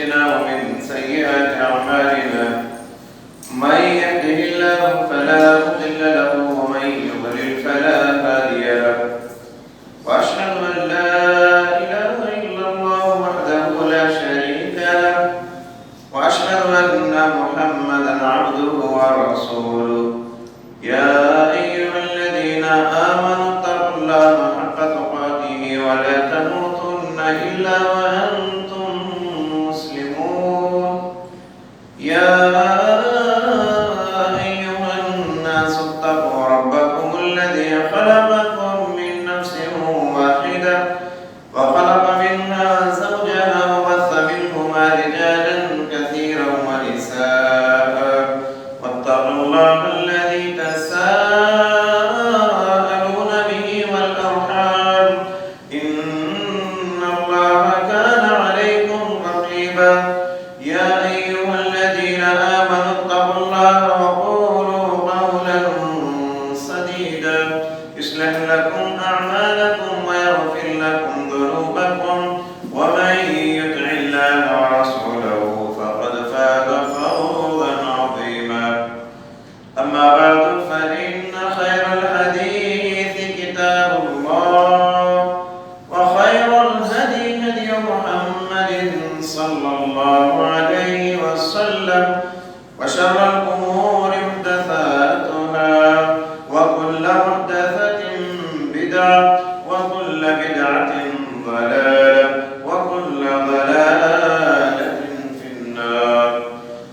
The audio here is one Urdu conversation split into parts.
أنفسنا ومن سيئات أعمالنا من يهده الله فلا مضل له ومن يضلل فلا هادي له وأشهد أن لا إله إلا الله وحده لا شريك له وأشهد أن محمدا عبده ورسوله يا أيها الذين آمنوا اتقوا الله حق تقاته ولا تموتن إلا وأنتم مسلمون يا أيها الناس اتقوا ربكم الذي خلقكم من نفس واحدة وخلق منها زوجها وبث منهما رجالا كثيرا ونساء واتقوا الله الذي تساءلون به والأرحام إن الله كان عليكم رقيبا يا أيها الذين آمنوا اتقوا الله وقولوا قولا سديدا يصلح لكم أعمالكم ويغفر لكم ذنوبكم ومن يطع الله ورسوله فقد فاز فوزا عظيما أما بعد فإن خير الحديث كتاب الله وخير الهدي هدي محمد صلى الله عليه وسلم وشر الأمور محدثاتها وكل محدثة بدعة وكل بدعة ضلالة وكل ضلالة في النار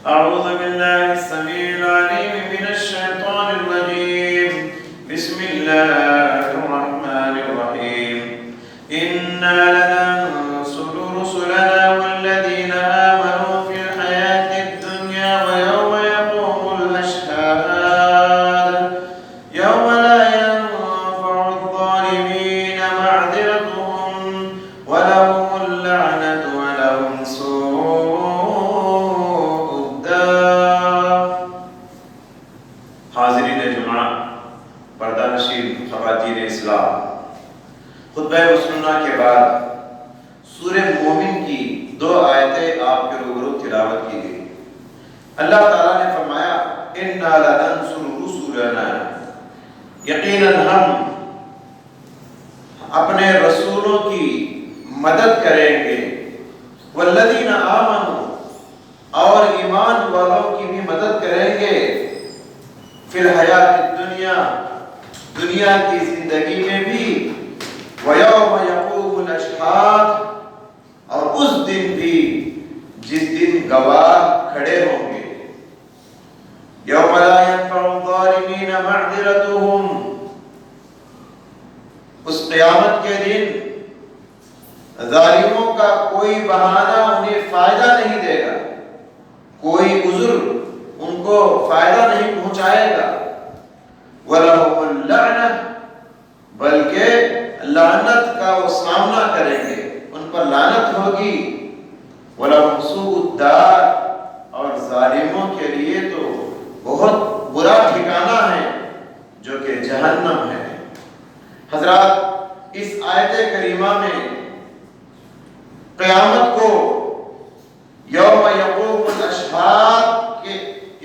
أعوذ بالله السميع العليم من الشيطان الرجيم بسم الله الرحمن الرحيم إنا لننصر رسلنا والذين آمنوا في الحياة الدنيا ويوم يقوم الأشهاد يوم لا ينفع الظالمين معذرتهم ولهم اللعنة ولهم سوء الدار. حاضرین جمعہ، پردہ نشین خواتین اسلام، خطبہ مسنونہ کے بعد سورہ مومن کی 2 آیتیں آپ کے روبرو تلاوت کی گئی. اللہ تعالیٰ نے فرمایا اِنَّا لَنَنْصُرُ رُسُلَنَا، یقیناً ہم اپنے رسولوں کی مدد کریں گے، وَالَّذِينَ آمَنُوا، اور ایمان والوں کی بھی مدد کریں گے، فی الحیات الدنیا، دنیا کی زندگی میں بھی، وَيَوْمَ يَقُومُ الْأَشْهَادُ، اور اس دن بھی جس دن گواہ کھڑے ہوں گے. یوم لا ينفع الظالمین معذرتهم، اس قیامت کے دن ظالموں کا کوئی بہانہ انہیں فائدہ نہیں دے گا، کوئی عذر ان کو فائدہ نہیں پہنچائے گا. وَلَهُمُ اللَّعْنَةُ، بلکہ لعنت کا وہ سامنا کریں گے، ان پر لعنت ہوگی. وَلَهُمْ سُوءُ الدَّارِ، اور ظالموں کے لیے تو بہت برا ٹھکانہ ہے جو کہ جہنم ہے. حضرات، اس آیت کریمہ میں قیامت کو یوم یقوم الاشہاد کے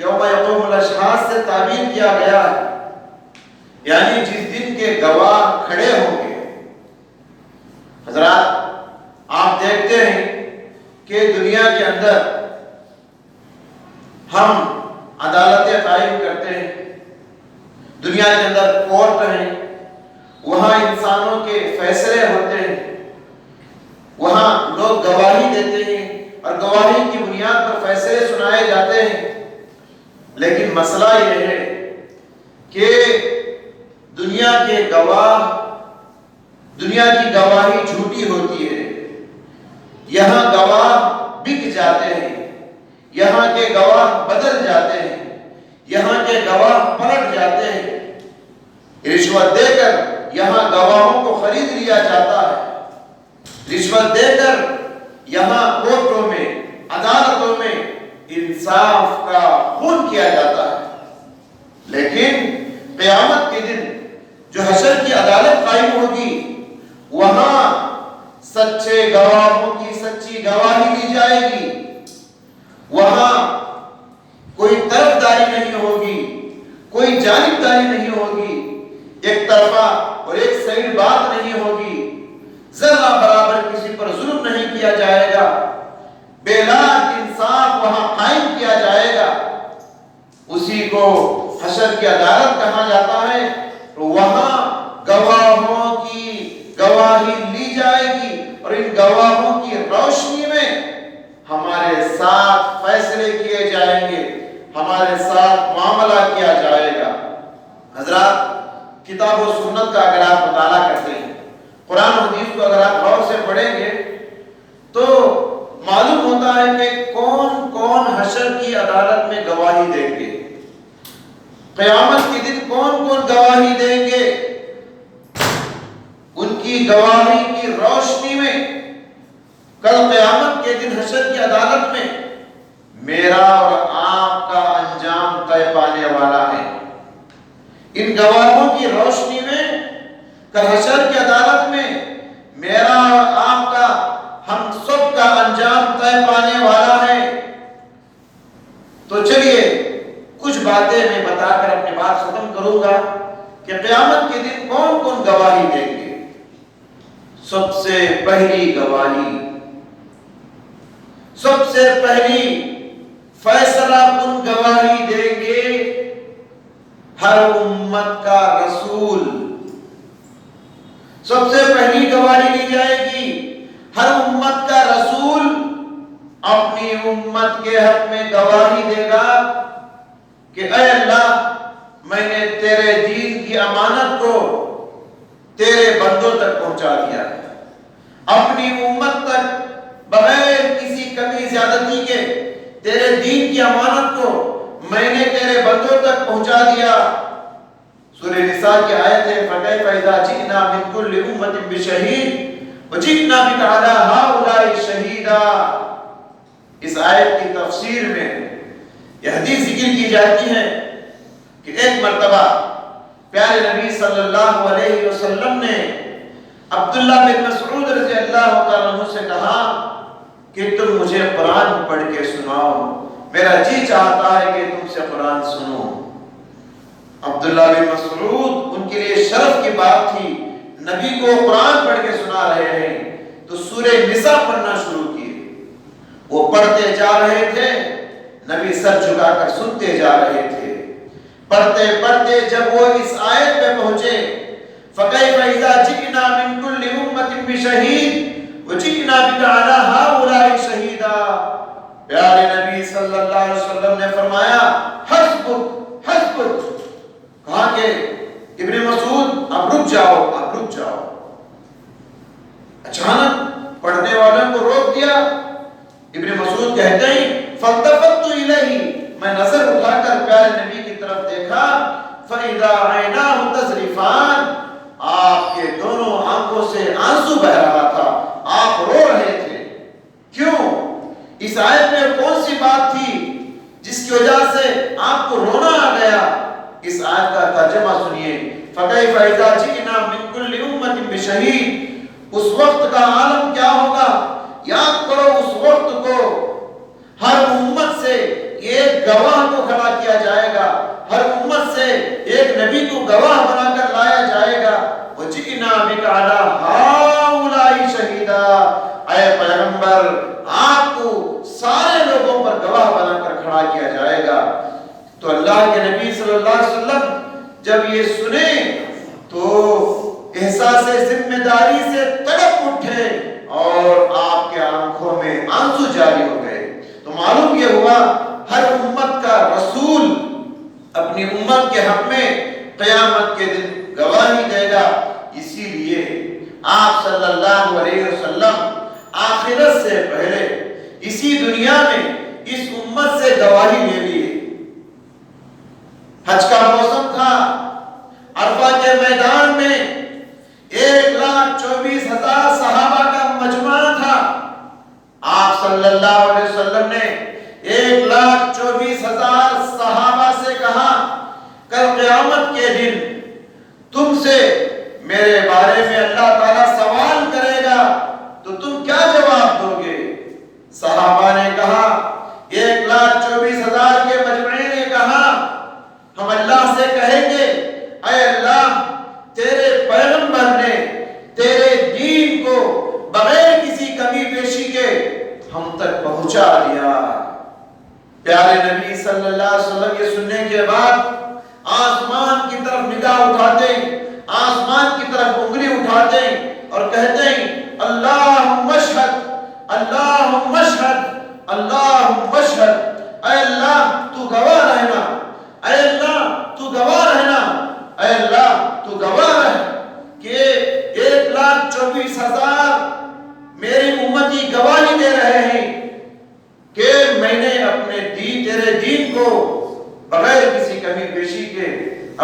یوم یقوم الاشہاد سے تعبیر کیا گیا ہے، یعنی جس دن کے گواہ کھڑے ہوں گے. حضرات، آپ دیکھتے ہیں کہ دنیا کے اندر ہم عدالتیں قائم کرتے ہیں، دنیا کے اندر کورٹ ہیں، وہاں انسانوں کے فیصلے ہوتے ہیں، وہاں لوگ گواہی دیتے ہیں اور گواہی کی بنیاد پر فیصلے سنائے جاتے ہیں. لیکن مسئلہ یہ ہے کہ دنیا کے گواہ، دنیا کی گواہی جھوٹی ہوتی ہے. یہاں گواہ بک جاتے ہیں، یہاں کے گواہ بدل جاتے ہیں، یہاں کے گواہ پلٹ جاتے ہیں. رشوت دے کر یہاں گواہوں کو خرید لیا جاتا ہے، رشوت دے کر یہاں کورٹوں میں، عدالتوں میں انصاف کا خون کیا جاتا ہے. لیکن قیامت کے دن جو حشر کی عدالت قائم ہوگی، وہاں سچے گواہوں کی سچی گواہی دی جائے گی گا، بے لاک انصاف وہاں قائم کیا جائے گا، اسی کو حشر کی عدالت کہا جاتا ہے۔ وہاں گواہوں کی گواہی لی جائے گی اور ان گواہوں کی روشنی میں ہمارے ساتھ فیصلے کیے جائیں گے، ہمارے ساتھ معاملہ کیا جائے گا۔ حضرات، کتاب و سنت کا اگر آپ مطالعہ کرتے ہیں، قرآن و حدیث کو اگر آپ غور سے پڑھیں گے تو معلوم ہوتا ہے کہ کون کون حشر کی عدالت میں گواہی دیں گے، قیامت کے دن کون کون گواہی دیں گے۔ ان کی گواہی کی روشنی میں کل قیامت کے دن حشر کی عدالت میں میرا اور آپ کا انجام طے پانے والا ہے۔ ان گواہوں کی روشنی میں کل حشر کی عدالت میں میرا اور آپ کا، ہم سب کا انجام طے پانے والا ہے۔ تو چلیے کچھ باتیں میں بتا کر اپنی بات ختم کروں گا کہ قیامت کے دن کون کون گواہی دیں گے۔ سب سے پہلی گواہی، سب سے پہلی فیصلہ کن گواہی دیں گے ہر امت کا رسول۔ سب سے پہلی گواہی لی جائے گی، ہر امت کا رسول اپنی امت کے حق میں گواہی دے گا کہ اے اللہ، میں نے تیرے دین کی امانت کو تیرے بندوں تک پہنچا دیا، اپنی امت تک بغیر کسی کمی زیادتی کے تیرے دین کی امانت کو میں نے تیرے بندوں تک پہنچا دیا۔ سورہ نساء کی آیت ہے فَكَيْفَ إِذَا جِئْنَا مِن كُلِّ أُمَّةٍ بِشَهِيدٍ وَجِئْنَا بِكَ عَلَى هَؤُلَاءِ شَهِيدًا۔ اس آیت کی تفسیر میں یہ حدیث ذکر کی جاتی ہے کہ ایک مرتبہ پیارے نبی صلی اللہ علیہ وسلم نے عبداللہ بن مسعود رضی اللہ تعالیٰ عنہ سے کہا کہ تم مجھے قرآن پڑھ کے سناؤ، میرا جی چاہتا ہے کہ تم سے قرآن سنوں۔ عبداللہ بن مسعود، ان کے لیے شرف کی بات تھی، نبی کو قرآن پڑھ کے سنا رہے ہیں، تو سورہ نساء پڑھنا شروع کیے۔ وہ پڑھتے جا رہے تھے، نبی سر جھکا کر سنتے جا رہے تھے۔ پڑھتے پڑھتے جب وہ اس آیت پہ پہنچے فَكَيْفَ إِذَا جِئْنَا مِن كُلِّ أُمَّةٍ بِشَهِيدٍ وَجِئْنَا بِكَ عَلَى هَؤُلَاءِ شَهِيدًا، پیارے نبی صلی اللہ علیہ وسلم نے فرمایا حسبک حسبک، کہا کہ ابن مسعود اب رک جاؤ، اب رک جاؤ۔ اچانک پڑھنے والوں کو روک دیا۔ ابن مسعود کہتے ہیں فَالْتَفَتْتُ إِلَيْهِ، میں نظر اٹھا کر پیارے نبی کی طرف دیکھا فَإِذَا عَيْنَاهُ تَذْرِفَانِ، آپ کے دونوں آنکھوں سے آنسو بہ رہا تھا، آپ رو رہے تھے۔ کیوں؟ اس آیت میں کون سی بات تھی جس کی وجہ سے آپ کو رونا آ گیا؟ اس آیت کا ترجمہ سنیے، فَكَيْفَ إِذَا جِئْنَا مِن كُلِّ أُمَّةٍ بِشَهِيدٍ، اس وقت کا عالم کیا ہوگا؟ یاد کرو اس وقت کو، ہر امت سے ایک گواہ کو کھڑا کیا جائے گا، ہر امت سے ایک نبی کو گواہ بنا کر لایا جائے گا۔ وَجِئْنَا بِكَ عَلَى هَؤُلَاءِ شَهِيدًا، اے پیغمبر آپ کو سارے لوگوں پر گواہ بنا کر کھڑا کیا جائے گا۔ تو اللہ کے نبی صلی اللہ علیہ وسلم جب یہ سنے تو احساس ذمہ داری سے تڑپ اٹھے اور آپ کے آنکھوں میں آنسو جاری ہو گئے۔ تو معلوم یہ ہوا ہر امت کا رسول اپنی امت کے حق میں قیامت کے دن گواہی دے گا۔ اسی لیے آپ صلی اللہ علیہ وسلم آخرت سے پہلے اسی دنیا میں اس امت سے گواہی لے لیے۔ حج کا موسم تھا، عرفہ کے میدان میں 1,24,000 صحابہ کا مجمع تھا۔ آپ صلی اللہ علیہ وسلم نے 1,24,000 صحابہ سے کہا کل قیامت کے دن تم سے میرے بارے میں اللہ تعالیٰ سوال کرے گا تو تم کیا جواب دو گے؟ صحابہ نے کہا، 1,24,000 کے مجمع نے کہا، ہم اللہ سے کہیں گے اے اللہ، تیرے پیغمبر نے تیرے دین کو بغیر کسی کمی بیشی کے ہم تک پہنچا دیا۔ پیارے نبی صلی اللہ علیہ وسلم یہ سننے کے بعد آسمان کی طرف نگاہ اٹھاتے ہیں، آسمان کی طرف انگلی اٹھاتے ہیں اور کہتے ہیں اللہم اشہد، اللہم اشہد، اللہم اشہد، اے اللہ تو گواہ رہنا، اے اللہ تو گواہ رہنا، اے اللہ تو گواہ رہ کہ 1,24,000 میری امتی گواہی دے رہے ہیں کہ میں نے اپنے تیرے دین کو بغیر کسی کمی بیشی کے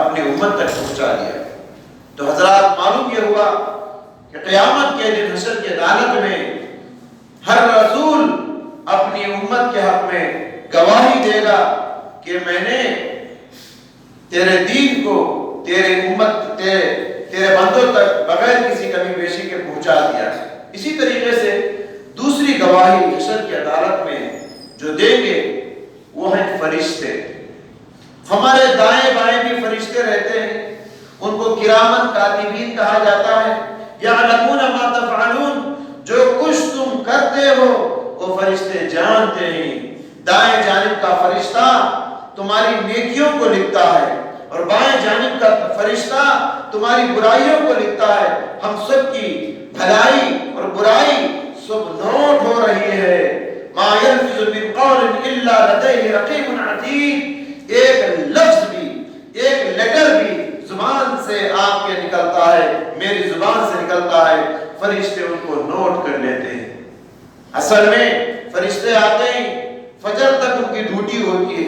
اپنی امت تک پہنچا دیا۔ تو حضرات معلوم یہ ہوا کہ قیامت کے دن حشر کی عدالت میں ہر رسول اپنی امت کے حق میں گواہی دے گا کہ میں نے تیرے دین کو تیرے امت تیرے بندوں تک بغیر کسی کمی بیشی کے پہنچا دیا۔ اسی طریقے سے دوسری گواہی حشر کی عدالت میں جو دیں گے وہ ہیں فرشتے۔ ہمارے دائیں بائیں بھی فرشتے رہتے ہیں، ان کو کرامن کاتبین کہا جاتا ہے۔ یعلمون ما تفعلون، جو کچھ تم کرتے ہو وہ فرشتے جانتے ہیں۔ دائیں جانب کا فرشتہ تمہاری نیکیوں کو لکھتا ہے اور بائیں جانب کا فرشتہ تمہاری برائیوں کو لکھتا ہے۔ ہم سب کی بھلائی اور برائی سب نوٹ ہو رہی ہے۔ ما یلفظ من قول الا لدیہ رقیب عتید، ایک لفظ بھی ایک لیٹر بھی زبان سے آپ کے نکلتا ہے، میری زبان سے نکلتا ہے، فرشتے ان کو نوٹ کر لیتے ہیں۔ اصل میں فرشتے آتے ہیں فجر تک ان کی ڈیوٹی ہوتی ہے،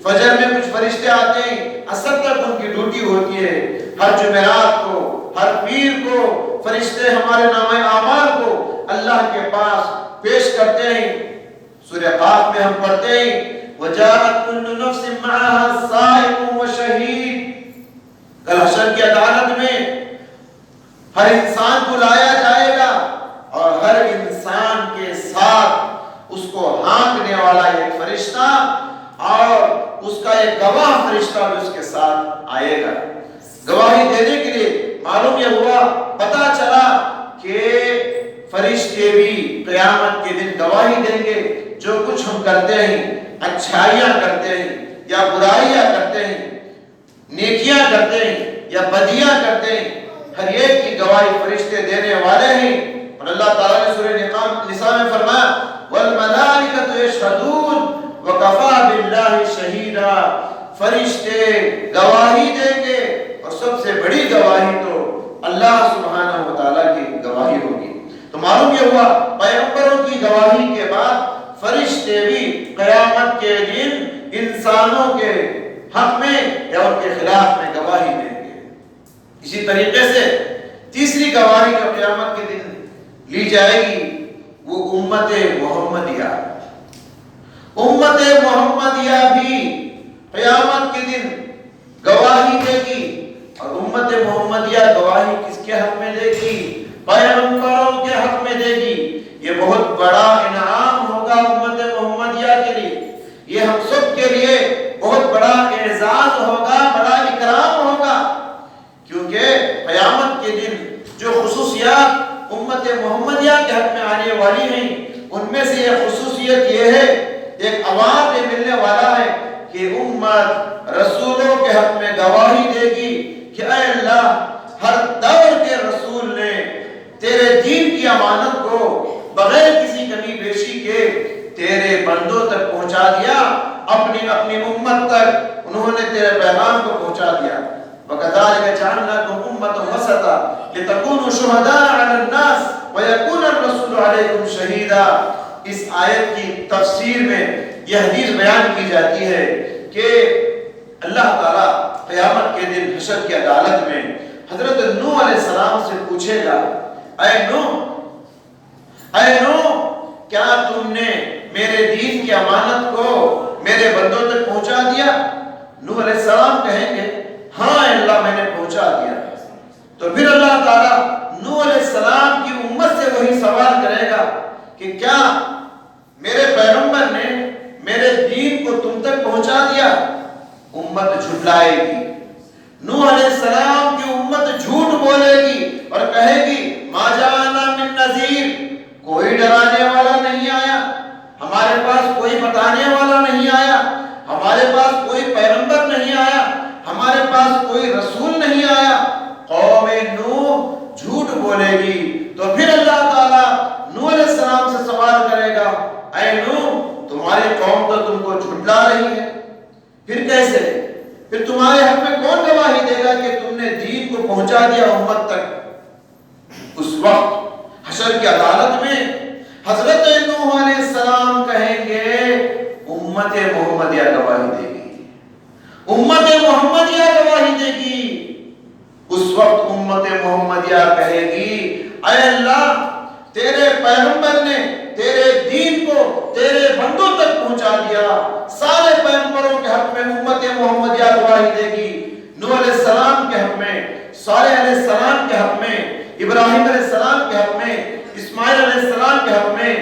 فجر میں کچھ فرشتے آتے ہیں عصر تک ان کی ڈیوٹی ہوتی ہے۔ ہر جمعرات کو ہر پیر کو فرشتے ہمارے نامہ اعمال کو اللہ کے پاس پیش کرتے ہیں۔ سورہ قاف میں ہم پڑھتے ہیں وَجَاءَتْ كُلُّ نَفْسٍ مَعَهَا سَائِقٌ وَشَهِيدٌ، کل حشر کی عدالت میں ہر انسان کو لایا جائے گا اور ہر انسان کے ساتھ اس کو ہانکنے والا ایک فرشتہ اور اس کا ایک گواہ فرشتہ بھی اس کے ساتھ آئے گا۔ گواہی دینے کے لیے معلوم یہ ہوا، پتا چلا کہ فرشتے بھی قیامت کے دن گواہی دیں گے۔ جو کچھ ہم کرتے ہیں، اچھائیاں کرتے ہیں یا برائیاں کرتے ہیں، نیکیاں کرتے ہیں یا بدیاں کرتے ہیں، ہر ایک کی گواہی فرشتے دینے والے ہیں۔ اور اللہ تعالیٰ نے سورہ نساء میں فرمایا وَالْمَلَائِكَةُ يَشْهَدُونَ وَكَفَى بِاللَّهِ شَهِيدًا، فرشتے گواہی دیں گے اور سب سے بڑی گواہی تو اللہ سبحانہ وتعالیٰ کی گواہی ہوگی۔ تو معلوم یہ ہوا پیغمبروں کی گواہی کے بعد فرشتے بھی قیامت کے دن انسانوں کے حق میں یا ان کے خلاف میں گواہی دیں گے۔ اسی طریقے سے تیسری گواہی جو قیامت کے دن لی جائے گی وہ امت محمدیہ۔ امت محمدیہ بھی قیامت کے دن گواہی دے گی، اور امت محمدیہ گواہی کس کے حق میں دے گی؟ پیغمبروں کے حق میں دے گی۔ یہ بہت بڑا انعام ہوگا امت محمدیہ کے لیے، یہ ہم سب کے لیے بہت بڑا اعزاز ہوگا، بڑا اکرام ہوگا، کیونکہ قیامت کے دن جو خصوصیات امت محمدیہ کے حق میں آنے والی ہیں ان میں سے ایک خصوصیت یہ ہے، ایک اوارڈ یہ ملنے والا ہے کہ امت رسولوں کے حق میں گواہی دے گی کہ اے اللہ، ہر دور کے رسول نے تیرے دین کی امانت کو بغیر کسی کمی بیشی کے تیرے بندوں تک پہنچا دیا، اپنی امت تک انہوں نے تیرے پیغام کو پہنچا دیا۔ وَكَذَلِكَ جَعَلْنَاكُمْ أُمَّةً وَسَطًا لِتَكُونُوا شُهَدَاءَ عَلَى النَّاسِ وَيَكُونَ الرَّسُولُ عَلَيْكُمْ شَهِيدًا۔ اس آیت کی تفسیر میں یہ حدیث بیان کی جاتی ہے کہ اللہ تعالیٰ قیامت کے دن حشر کی عدالت میں حضرت نوح علیہ السلام سے پوچھے گا اے نوح کیا تم نے میرے دین کی امانت کو میرے بندوں تک پہنچا دیا؟ نوح علیہ السلام کہیں گے ہاں اللہ میں نے پہنچا دیا۔ تو پھر اللہ تعالیٰ نوح علیہ السلام کی امت سے وہی سوال کرے گا کہ کیا میرے پیغمبر نے میرے دین کو تم تک پہنچا دیا؟ امت جھٹلائے گی، نوح علیہ السلام کی امت جھوٹ بولے گی اور کہے گی ما جاءنا من نذیر، کوئی ڈرانے والا نہیں آیا، بتانے والا نہیں آیا، ہمارے پاس کوئی پیغمبر نہیں آیا، ہمارے پاس کوئی رسول نہیں آیا، قوم نوح جھوٹ بولے گی، تو پھر اللہ تعالیٰ نوح علیہ السلام سے سوال کرے گا، اے نوح تمہاری قوم تو تم کو جھٹلا رہی ہے، پھر کیسے؟ پھر تمہارے حق میں کون گواہی دے گا کہ تم نے دین کو پہنچا دیا امت تک؟ اس وقت حشر کی عدالت میں حضرت نوح علیہ السلام کہیں گے امت محمدیہ گواہی دے گی، امت محمدیہ گواہی دے گی۔ اس وقت امت محمدیہ کہے گی اے اللہ تیرے پیغمبر نے تیرے دین کو تیرے بندوں تک پہنچا دیا، سارے پیغمبروں کے حق میں امت محمدیہ گواہی دے گی، نوح علیہ السلام کے حق میں، صالح علیہ السلام کے حق میں، ابراہیم علیہ السلام کے حق میں، اسماعیل علیہ السلام کے حق میں،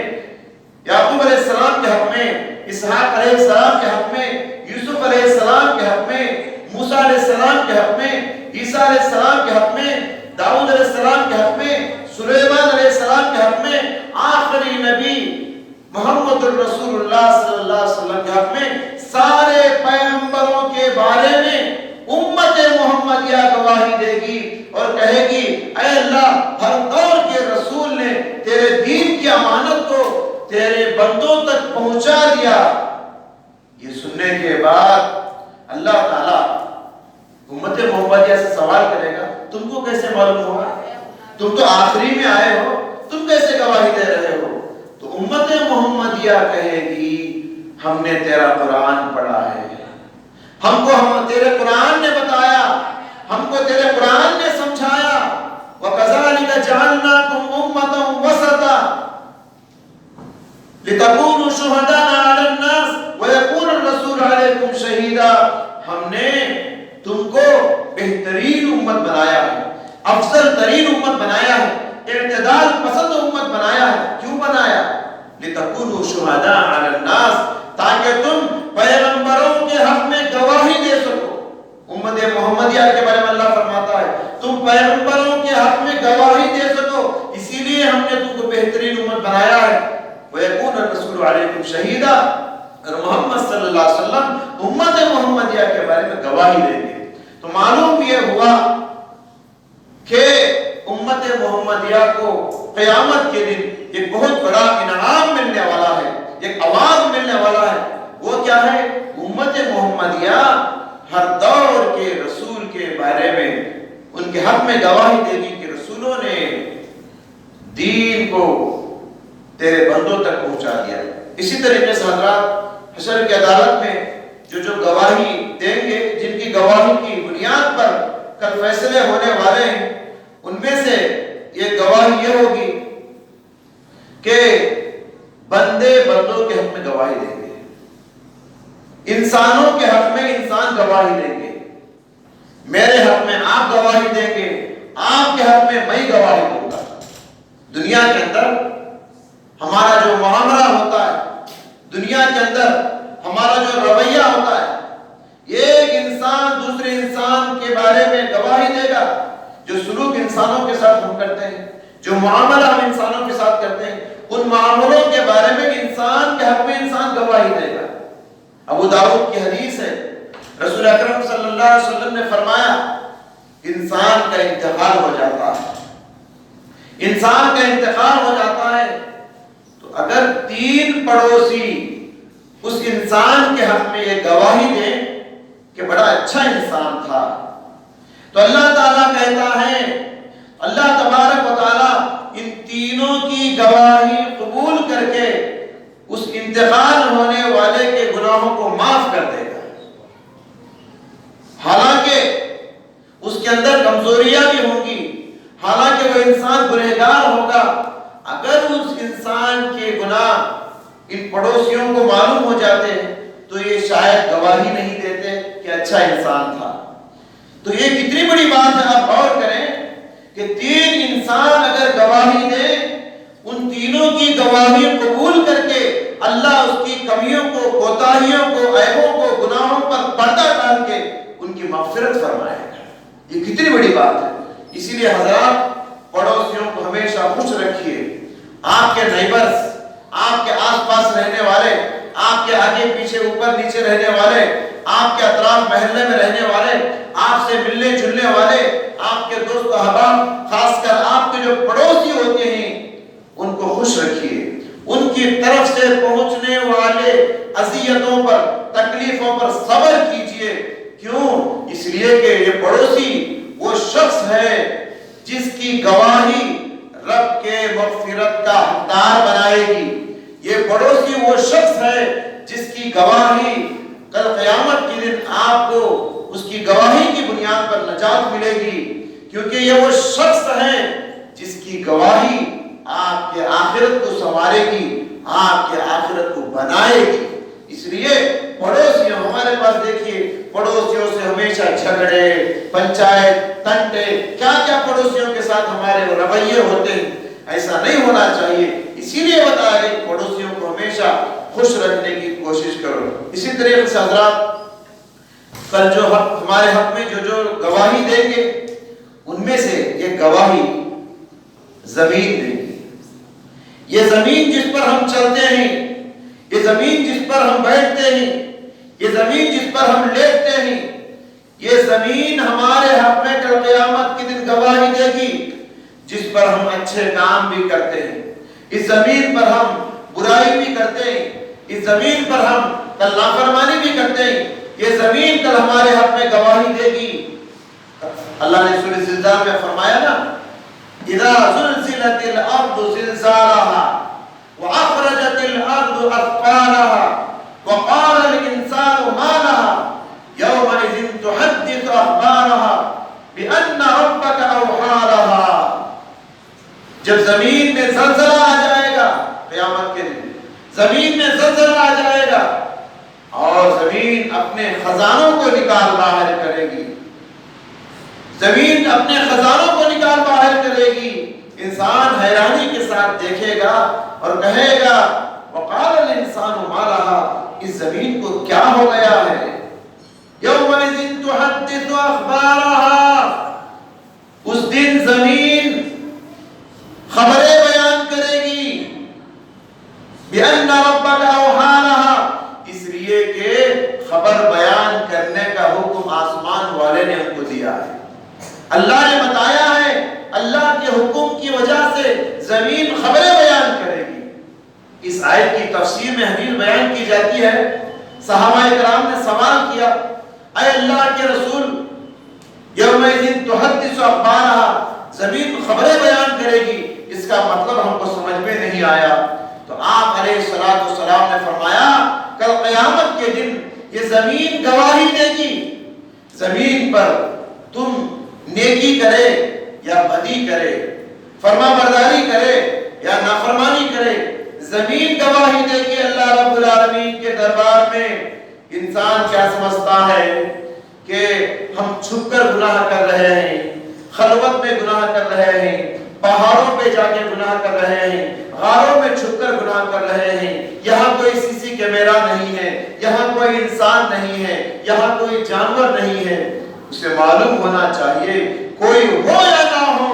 یعقوب علیہ السلام کے حق میں، اسحاق علیہ السلام کے حق میں، یوسف علیہ السلام کے حق میں، موسیٰ علیہ السلام کے حق میں، عیسیٰ علیہ السلام کے حق میں، داؤد علیہ السلام کے حق میں، سلیمان علیہ السلام کے حق میں، آخری نبی محمد الرسول اللہ صلی اللہ علیہ وسلم کے حق میں، سارے پیغمبروں کے بارے میں امت محمدیہ گواہی دے گی اور کہے گی اے اللہ ہر دور کے رسول نے تیرے دین کی امانت کو تیرے بندوں تک پہنچا دیا۔ یہ سننے کے بعد اللہ تعالیٰ امت محمدیہ سے سوال کرے گا تم کو کیسے معلوم ہوگا؟ تم تو آخری میں آئے ہو، تم کیسے گواہی دے رہے ہو؟ تو امت محمدیہ کہے گی ہم نے تیرا قرآن پڑھا ہے، ہم تیرے قرآن نے بتایا، ہم کو تیرے قرآن نے سمجھایا، وَكَذَلِكَ جَعَلْنَاكُمْ أُمَّةً وَسَطًا لِتَكُونُوا شُهَدَاءَ عَلَى النَّاسِ وَيَكُونَ الرَّسُولُ عَلَيْكُمْ شَهِيدًا۔ ہم نے تم کو بہترین امت بنایا ہے، افضل ترین امت بنایا ہے، اعتدال پسند امت بنایا ہے۔ کیوں بنایا؟ لِتَكُونُوا شُهَدَاءَ عَلَى النَّاسِ، تاکہ تم پیغمبروں کے حق میں گواہی دے سکو۔ امت محمدیہ کے بارے میں اللہ فرماتا ہے تم پیغمبروں کے حق میں گواہی دے سکو، اسی لیے ہم نے تم کو بہترین امت بنایا ہے۔ وَيَكُونَ الرَّسُولُ عَلَيْكُمْ شَهِيدًا، اور محمد صلی اللہ علیہ وسلم امت محمدیہ کے بارے میں گواہی دیں گے۔ تو معلوم یہ ہوا کہ امت محمدیہ کو قیامت کے دن ایک بہت بڑا انعام ملنے والا ہے، ایک عوض ملنے والا ہے۔ وہ کیا ہے؟ امت محمدیہ ہر دور کے رسول کے بارے میں ان کے حق میں گواہی دے گی کہ رسولوں نے دین کو تیرے بندوں تک پہنچا دیا۔ اسی طریقے سے حضرات حشر کی عدالت میں جو گواہی دیں گے، جن کی گواہی کی بنیاد پر کل فیصلے ہونے والے ہیں، ان میں سے یہ گواہی یہ ہوگی کہ بندے بندوں کے حق میں گواہی دیں گے، انسانوں کے حق میں انسان گواہی دیں گے، میرے حق میں آپ گواہی دیں گے، آپ کے حق میں میں گواہی دوں گا۔ دنیا کے اندر ہمارا جو معاملہ ہوتا ہے، دنیا کے اندر ہمارا جو رویہ ہوتا ہے، ایک انسان دوسرے انسان کے بارے میں گواہی دے گا۔ جو سلوک انسانوں کے ساتھ ہم کرتے ہیں، جو معاملہ ہم انسانوں کے ساتھ کرتے ہیں، ان معاملوں کے بارے میں انسان کے حق میں انسان گواہی دے گا۔ ابو داؤد کی حدیث ہے، رسول اکرم صلی اللہ علیہ وسلم نے فرمایا انسان کا انتقال ہو جاتا ہے، انسان کا انتقال ہو جاتا ہے تو اگر 3 پڑوسی اس انسان کے حق میں یہ گواہی دیں کہ بڑا اچھا انسان تھا، تو اللہ تعالیٰ کہتا ہے، اللہ تبارک و تعالیٰ ان تینوں کی گواہی قبول کر کے اس انتقال ہونے والے کے گناہوں کو معاف کر دے گا۔ حالانکہ اس کے اندر کمزوریاں بھی ہوں گی، حالانکہ وہ انسان گنہگار ہوگا، اگر اس انسان کے گناہ ان پڑوسیوں کو معلوم ہو جاتے ہیں تو یہ شاید گواہی نہیں دیتے کہ اچھا انسان تھا۔ تو یہ کتنی بڑی بات ہے، آپ غور کریں کہ 3 انسان اگر گواہی دیں، ان تینوں کی گواہی قبول کر کے اللہ اس کی کمیوں کو، کوتاہیوں کو، عیبوں کو، گناہوں پر پردہ ڈال کے ان کی مغفرت فرمائے گا۔ یہ کتنی بڑی بات ہے۔ اسی لیے حضرات پڑوسیوں کو ہمیشہ خوش رکھیے، آپ کے نیبرز، آپ کے آس پاس رہنے والے، آپ کے آگے پیچھے اوپر نیچے رہنے والے، آپ کے اطراف محلے میں رہنے والے، آپ سے ملنے جلنے والے، آپ کے دوست و احباب، خاص کر آپ کے جو پڑوسی ہوتے ہیں ان کو خوش رکھیے، ان کی طرف سے پہنچنے والے اذیتوں پر، تکلیفوں پر صبر کیجئے۔ کیوں؟ اس لیے کہ یہ پڑوسی وہ شخص ہے جس کی گواہی رب کے مغفرت کا حقدار بنائے گی۔ یہ پڑوسی وہ شخص ہے جس کی گواہی کل قیامت کے دن آپ کو اس کی گواہی کی بنیاد پر نجات ملے گی، کیونکہ یہ وہ شخص ہے جس کی گواہی آپ کے آخرت کو سنوارے گی، آپ کے آخرت کو بنائے گی۔ اس لیے پڑوسیوں، ہمارے پاس دیکھیے پڑوسیوں سے ہمیشہ جھگڑے، پنچایت، ٹنٹے، کیا کیا پڑوسیوں کے ساتھ ہمارے رویے ہوتے ہیں۔ ایسا نہیں ہونا چاہیے، اسی لیے بتایا گیا کہ پڑوسیوں کو ہمیشہ خوش رکھنے کی کوشش کرو۔ اسی طریقے سے حضرات، کل جو ہمارے حق میں جو گواہی دیں گے ان میں سے یہ گواہی زمین دے گی۔ یہ زمین جس پر ہم چلتے ہیں، یہ زمین جس پر ہم بیٹھتے ہیں، یہ زمین جس پر ہم لیٹتے ہیں، یہ زمین ہمارے حق میں کل قیامت کے دن گواہی دے گی۔ جس پر ہم اچھے کام بھی کرتے ہیں، اس زمین پر ہم برائی بھی کرتے ہیں، اس زمین پر ہم کل نافرمانی بھی کرتے ہیں، یہ زمین کل ہمارے حق میں گواہی دے گی۔ اللہ نے سورہ زلزال میں فرمایا نا، اذا زلزلت الارض زلزالها واخرجت الارض اثقالها وقال الانسان ما لها يومئذ تحدث اخبارها بان ربك اوحى لها۔ جب زمین میں زلزلہ آ جائے گا، قیامت کے دن زمین میں زلزلہ آ جائے گا اور زمین اپنے خزانوں کو نکال باہر کرے گی، زمین اپنے خزانوں کو نکال باہر کرے گی۔ انسان حیرانی کے ساتھ دیکھے گا اور کہے گا وقال الانسان ما لها، اس زمین کو کیا ہو گیا ہے۔ یومئذ تحدث اخبارها، اس دن زمین خبریں بیان کرے گی، بِأَنَّ رَبَّكَ أَوْحَىٰ لَهَا، اس لیے کہ خبر بیان کرنے کا حکم آسمان والے نے ہم کو دیا ہے، اللہ نے بتایا ہے، اللہ کے حکم کی وجہ سے زمین خبریں بیان کرے گی۔ اس آیت کی تفسیر میں حدیث بیان کی جاتی ہے، صحابہ کرام نے سوال کیا، اے اللہ کے رسول، یومئذ تحدث اخبارها، زمین خبریں بیان کرے گی، اس کا مطلب ہم کو سمجھ میں نہیں آیا۔ تو آپ علیہ السلام نے فرمایا کل قیامت کے دن یہ زمین گواہی دے گی، زمین پر تم نیکی کرے یا بدی کرے، فرما برداری کرے یا نافرمانی کرے، زمین گواہی دے گی اللہ رب العالمین کے دربار میں۔ انسان کیا سمجھتا ہے کہ ہم چھپ کر گناہ کر رہے ہیں، خلوت میں گناہ کر رہے ہیں، پہاڑوں پہ جا کے گناہ کر رہے ہیں، غاروں میں چھپ کر گناہ کر رہے ہیں، یہاں کوئی سی سی کیمرہ نہیں ہے، یہاں کوئی انسان نہیں ہے، یہاں کوئی جانور نہیں ہے۔ اسے معلوم ہونا چاہیے کوئی ہو یا نہ ہو،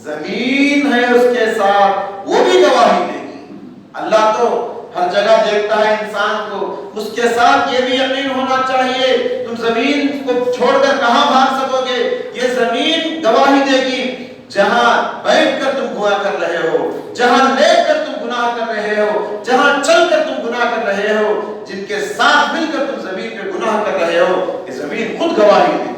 زمین ہے اس کے ساتھ، وہ بھی گواہی دے گی۔ اللہ تو ہر جگہ دیکھتا ہے انسان کو، اس کے ساتھ یہ بھی یقین ہونا چاہیے تم زمین کو چھوڑ کر کہاں بھاگ سکو گے، یہ زمین گواہی دے گی۔ جہاں بیٹھ کر تم گناہ کر رہے ہو، جہاں لیٹ کر تم گناہ کر رہے ہو، جہاں چل کر تم گناہ کر رہے ہو، جن کے ساتھ مل کر تم زمین پہ گناہ کر رہے ہو، یہ زمین خود گواہی دے گی۔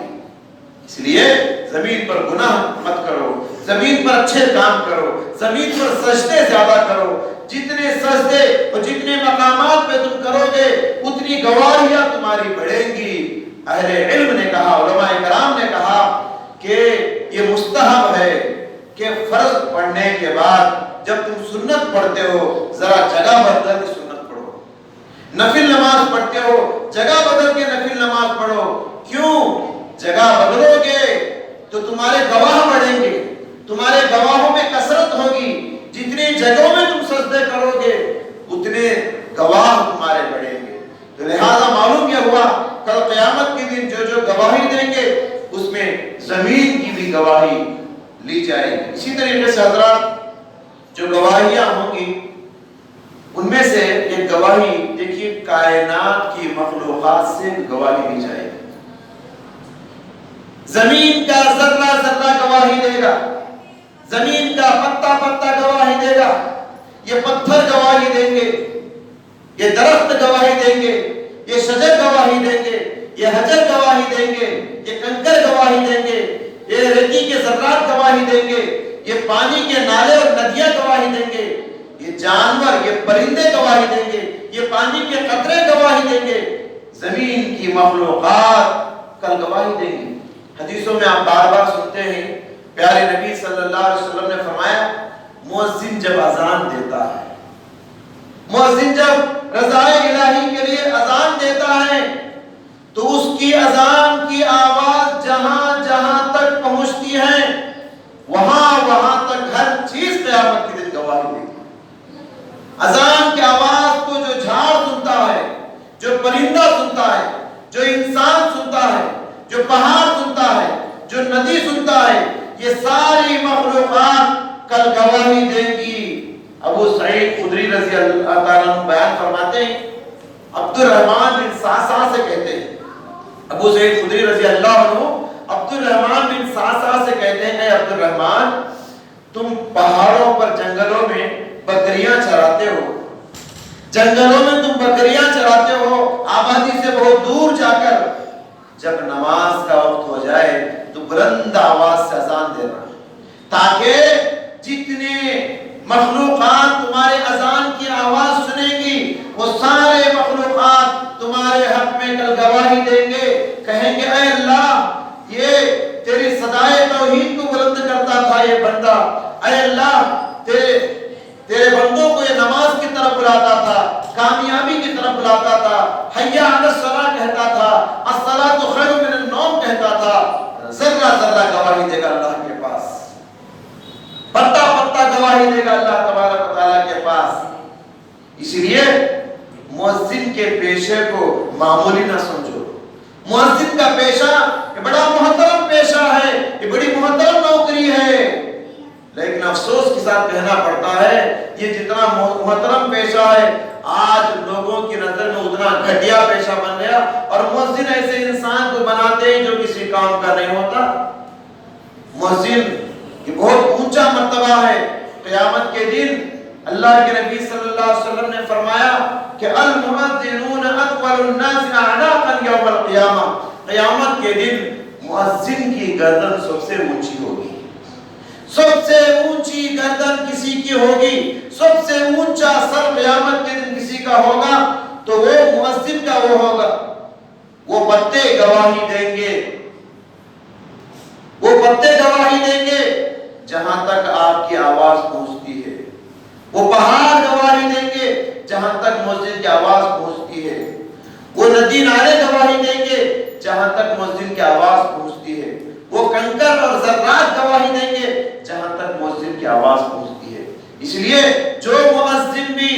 اس لیے زمین پر گناہ مت کرو، زمین پر اچھے کام کرو، زمین پر سجدے زیادہ کرو۔ جتنے سجدے اور جتنے مقامات پہ تم کرو گے اتنی گواہیاں تمہاری بڑھیں گی۔ اہل علم نے کہا، علماء کرام نے کہا کہ یہ مستحب ہے کہ فرض پڑھنے کے بعد جب تم سنت پڑھتے ہو ذرا جگہ بدل کے سنت پڑھو، نفل نماز پڑھتے ہو جگہ بدل کے نفل نماز پڑھو۔ کیوں؟ جگہ بدلو گے تو تمہارے گواہ بڑھیں گے، تمہارے گواہوں میں کثرت ہوگی، جتنی جگہوں میں تم سجدے کرو گے اتنے گواہ تمہارے بڑھیں گے۔ تو لہذا معلوم یہ ہوا کل قیامت کے دن جو گواہی دیں گے اس میں زمین کی بھی گواہی لی جائے گی۔ اسی طریقے سے حضرات جو گواہیاں ہوں گی ان میں سے ایک گواہی دیکھیے، کائنات کی مخلوقات سے گواہی دی جائے گی. زمین کا ذرہ ذرہ گواہی دے گا، زمین کا پتا پتا گواہی دے گا، یہ پتھر گواہی دیں گے، یہ درخت گواہی دیں گے، یہ شجر گواہی دیں گے، یہ حجر گواہی دیں گے، یہ کنکر گواہی دیں گے، یہ ریتی کے ذرات گواہی دیں گے، یہ پانی کے نالے اور ندیاں گواہی دیں گے، یہ جانور، یہ پرندے گواہی دیں گے، یہ پانی کے قطرے گواہی دیں گے، زمین کی مخلوقات کل گواہی دیں گی. حدیثوں میں آپ بار بار سنتے ہیں، پیارے نبی صلی اللہ علیہ وسلم نے فرمایا، مؤذن جب اذان دیتا ہے، مؤذن جب رضائے الہی کے لیے اذان دیتا ہے تو اس کی اذان کی آواز جہاں جہاں تک پہنچتی ہے وہاں وہاں تک ہر چیز قیامت کے دن گواہی دیتی ہے. اذان کی آواز کو جو جھاڑ سنتا ہے، جو پرندہ سنتا ہے، جو انسان سنتا ہے، جو پہاڑ سنتا ہے، جو ندی سنتا ہے، یہ ساری مخلوقات کل گواہی دیں گی. ابو سعید خدری رضی اللہ تعالیٰ عنہ بیان فرماتے ہیں، عبد الرحمن بن صعصع سے کہتے ہیں، ابو سعید خدری رضی اللہ عنہ عبد الرحمن بن صعصع سے کہتے ہیں، اے عبد الرحمن، تم پہاڑوں پر جنگلوں میں بکریاں چراتے ہو، جنگلوں میں تم بکریاں چراتے ہو، آبادی سے بہت دور جا کر جب نماز کا وقت ہو جائے تو بلند آواز سے اذان دینا، تاکہ جتنے مخلوقات تمہارے اذان کی آواز سنیں گی وہ سارے مخلوقات تمہارے حق میں کل گواہی دیں گے، کہیں گے اے اللہ، یہ تیری صدائے توحید کو بلند کرتا تھا یہ بندہ، اے اللہ تیرے بندوں کو یہ نماز کی طرف بلاتا تھا، کامیابی کی طرف بلاتا تھا، حیا علی الصلاۃ کہتا تھا، الصلاۃ خیر من النوم کہتا تھا. ذرہ ذرہ گواہی دے گا اللہ کے پاس، پتا پتا گواہی دے گا اللہ تبارک و تعالیٰ کے پاس. اس لیے مؤذن کے پیشے کو معمولی نہ سمجھو. مؤذن کا پیشہ یہ بڑا محترم پیشہ ہے، یہ بڑی محترم نوکری ہے، لیکن افسوس کے ساتھ کہنا پڑتا ہے یہ جتنا محترم پیشہ ہے آج لوگوں کی نظر میں اتنا گھٹیا پیشہ بن گیا، اور مؤذن ایسے انسان کو بناتے ہیں جو کسی کام کا نہیں ہوتا. مؤذن یہ بہت اونچا مرتبہ ہے. قیامت کے دن اللہ کے نبی صلی اللہ علیہ وسلم نے فرمایا کہ المؤذنون اطول الناس اعناقا یوم القیامہ، قیامت کے دن مؤذن کی گردن سب سے اونچی ہوگی، سب سے اونچی گردن کسی کی ہوگی، سب سے اونچا سر قیامت کے دن کسی کا ہوگا تو وہ مؤذن کا وہ ہوگا. وہ پتے گواہی دیں گے، وہ پتے گواہی دیں گے جہاں تک آپ کی آواز پہنچتی ہے، وہ پہاڑ گواہی دیں گے جہاں تک مؤذن کی آواز پہنچتی ہے، وہ ندی نالے گواہی دیں گے جہاں تک مؤذن کی آواز پہنچتی ہے، وہ کنکر اور ذرات گواہی دیں گے جہاں تک مؤذن کی آواز پہنچتی ہے. اس لیے جو مؤذن بھی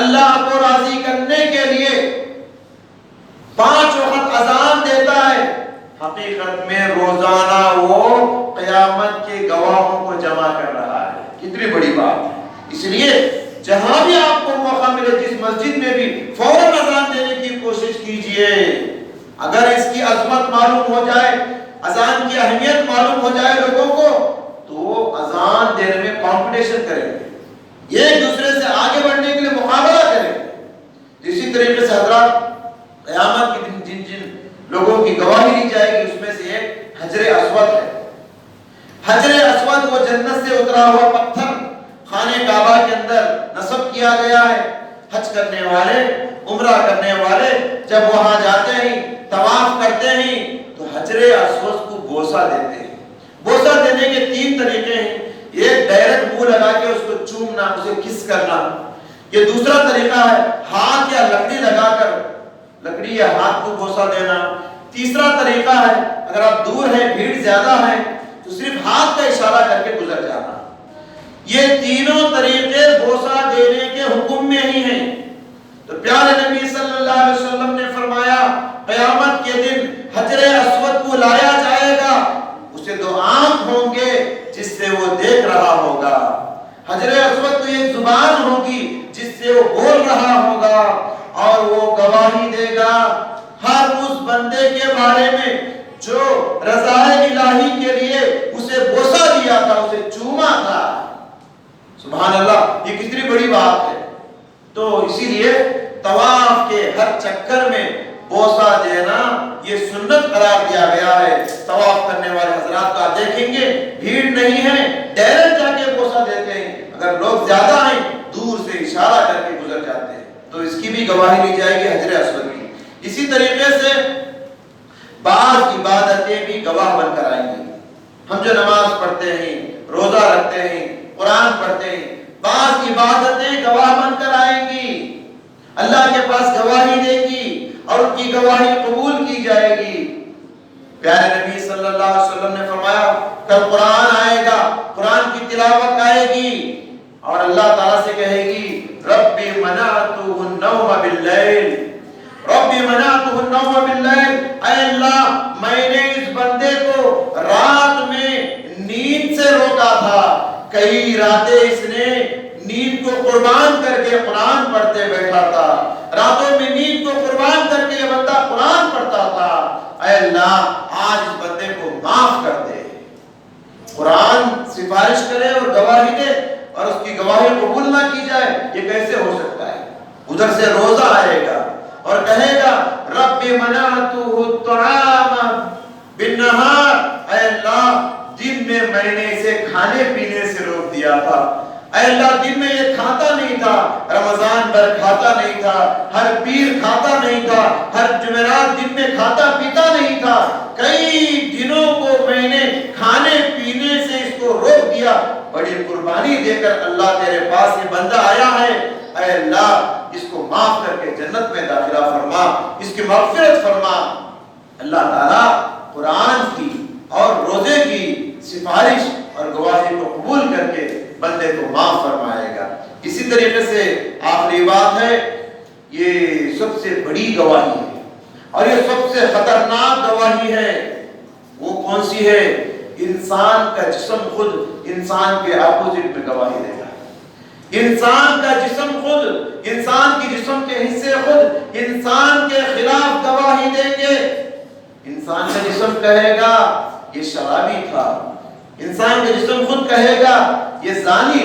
اللہ کو راضی کرنے کے لیے 5 وقت اذان دیتا ہے، حقیقت میں روزانہ وہ قیامت کے گواہوں کو جمع کر رہا ہے. کتنی بڑی بات ہے. اس لیے جہاں بھی آپ کو موقع ملے، جس مسجد میں بھی فوراً اذان دینے کی کوشش کیجئے. اگر اس کی عظمت معلوم ہو جائے، اذان کی اہمیت معلوم ہو جائے لوگوں کو، تو وہ اذان دینے میں کمپٹیشن کریں گے، ایک دوسرے سے آگے بڑھنے کے لیے مقابلہ کریں گے. اسی طریقے سے حضرات قیامت کے دن جن جن لوگوں کی گواہی دی جائے گی اس میں سے ایک حجر اسود ہے. حجر اسود وہ جنت سے اترا ہوا پتھر خانے کعبہ کے اندر نصب کیا گیا ہے. حج کرنے والے، عمرہ کرنے والے جب وہاں جاتے ہیں، طواف کرتے ہیں تو حجر اسود کو بوسہ دیتے ہیں. بوسہ دینے کے 3 طریقے ہیں. ایک ڈائریکٹ منہ لگا کے اس کو چومنا، اسے کس کرنا. یہ دوسرا طریقہ ہے ہاتھ یا لکڑی لگا کر لکڑی یا ہاتھ کو بوسہ دینا. تیسرا طریقہ ہے اگر آپ دور ہیں، بھیڑ زیادہ ہے تو صرف ہاتھ کا اشارہ کر کے گزر جانا. یہ تینوں طریقے بوسہ دینے کے حکم میں ہی ہیں. تو پیارے نبی صلی اللہ علیہ وسلم نے فرمایا قیامت کے دن حجر اسود کو لایا جائے گا، اسے 2 آنکھ ہوں گے جس سے وہ دیکھ رہا ہوگا. حجر اسود کو ایک زبان ہوگی جس سے وہ بول گواہی دے گا ہر اس بندے کے بارے میں جو رضائے الہی کے لیے اسے بوسہ دیا تھا، اسے چوما تھا۔ سبحان اللہ، یہ کتنی بڑی بات ہے۔ تو اسی لیے طواف کے ہر چکر میں بوسہ دینا یہ سنت قرار دیا گیا ہے۔ طواف کرنے والے حضرات کا دیکھیں گے بھیڑ نہیں ہے، ڈائریکٹ جا کے بوسہ دیتے ہیں، اگر لوگ زیادہ ہیں دور سے اشارہ کر کے گزر جاتے ہیں، تو اس کی بھی گواہی لی جائے گی حجر اسود کی۔ اسی طریقے سے بعض عبادتیں بھی گواہ بن کر آئیں گی۔ ہم جو نماز پڑھتے ہیں، روزہ رکھتے ہیں، قرآن پڑھتے ہیں، بعض عبادتیں گواہ بن کر آئیں گی، اللہ کے پاس گواہی دے گی اور ان کی گواہی قبول کی جائے گی۔ پیارے نبی صلی اللہ علیہ وسلم نے فرمایا کل قرآن آئے گا، قرآن کی تلاوت آئے گی اور اللہ تعالیٰ سے کہے گی ربی منعتہ النوم باللیل، ربی منعتہ النوم باللیل، اے اللہ میں نے اس بندے کو رات میں نیند سے روکا تھا، کئی راتیں اس نے نیند کو قربان کر کے قرآن پڑھتے بیٹھا تھا، راتوں میں نیند کو قربان کر کے یہ بندہ قرآن پڑھتا تھا، اے اللہ آج اس بندے کو معاف کر دے۔ قرآن سفارش کرے اور گواہی دے اور اس کی گواہی قبول نہ کی جائے، یہ کیسے ہو سکتا ہے؟ ادھر سے روزہ آئے گا اور کہے گا رب منعتہ الطعام بالنہار، اے اللہ دن میں نے اسے کھانے پینے سے روک دیا تھا، اے اللہ دن میں یہ کھاتا نہیں تھا، رمضان بھر کھاتا نہیں تھا، ہر پیر کھاتا نہیں تھا، ہر جمعرات دن میں کھاتا پیتا نہیں تھا، کئی دنوں کو میں نے کھانے پینے سے اس کو روک دیا، بڑی قربانی دے کر اللہ تیرے پاس یہ بندہ آیا ہے، اے اللہ اس کو معاف کر کے جنت میں داخلہ فرما، اس کی مغفرت فرما۔ اللہ تعالیٰ قرآن کی اور روزے کی سفارش اور گواہی کو قبول کر کے بندے کو معاف فرمائے گا۔ اسی طریقے سے آخری بات ہے، یہ سب سے بڑی گواہی ہے اور یہ سب سے خطرناک گواہی ہے، وہ کون سی ہے؟ انسان کا جسم خود انسان کے اپوزٹ میں گواہی دے گا، انسان کا جسم خود، انسان کی جسم کے حصے خود انسان کے خلاف گواہی دیں گے۔ انسان کا جسم کہے گا یہ شرابی تھا، انسان کا جسم خود کہے گا یہ زانی